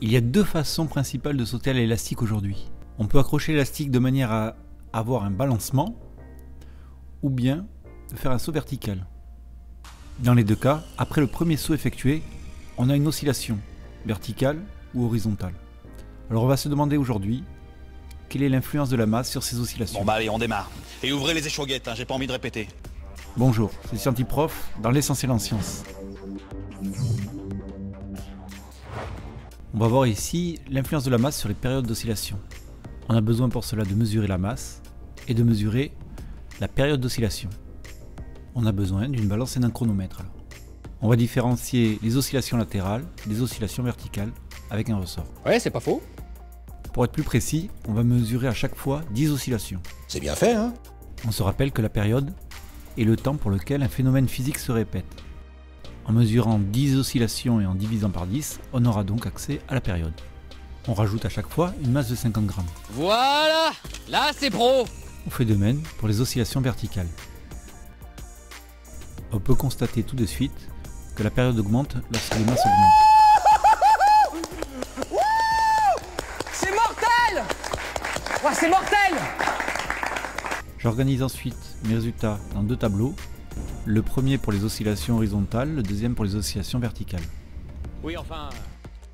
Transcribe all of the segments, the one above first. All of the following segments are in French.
Il y a deux façons principales de sauter à l'élastique aujourd'hui. On peut accrocher l'élastique de manière à avoir un balancement ou bien de faire un saut vertical. Dans les deux cas, après le premier saut effectué, on a une oscillation verticale ou horizontale. Alors on va se demander aujourd'hui quelle est l'influence de la masse sur ces oscillations. Bon bah allez, on démarre. Et ouvrez les échauguettes, hein, j'ai pas envie de répéter. Bonjour, c'est Scientiprof dans l'essentiel en sciences. On va voir ici l'influence de la masse sur les périodes d'oscillation. On a besoin pour cela de mesurer la masse et de mesurer la période d'oscillation. On a besoin d'une balance et d'un chronomètre. Alors. On va différencier les oscillations latérales des oscillations verticales avec un ressort. Ouais, c'est pas faux. Pour être plus précis, on va mesurer à chaque fois 10 oscillations. C'est bien fait, hein? On se rappelle que la période est le temps pour lequel un phénomène physique se répète. En mesurant 10 oscillations et en divisant par 10, on aura donc accès à la période. On rajoute à chaque fois une masse de 50 grammes. Voilà! Là, c'est pro! On fait de même pour les oscillations verticales. On peut constater tout de suite que la période augmente lorsque les masses augmentent. C'est mortel! Ouais, c'est mortel! J'organise ensuite mes résultats dans deux tableaux. Le premier pour les oscillations horizontales, le deuxième pour les oscillations verticales. Oui, enfin,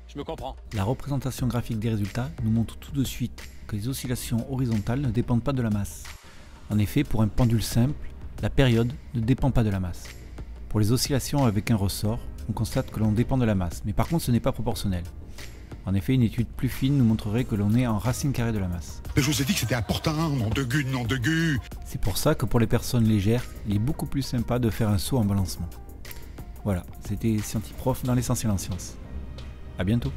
je me comprends. La représentation graphique des résultats nous montre tout de suite que les oscillations horizontales ne dépendent pas de la masse. En effet, pour un pendule simple, la période ne dépend pas de la masse. Pour les oscillations avec un ressort, on constate que l'on dépend de la masse, mais par contre ce n'est pas proportionnel. En effet, une étude plus fine nous montrerait que l'on est en racine carrée de la masse. Je vous ai dit que c'était important, nom de gu. C'est pour ça que pour les personnes légères, il est beaucoup plus sympa de faire un saut en balancement. Voilà, c'était Scientiprof dans l'essentiel en sciences. A bientôt.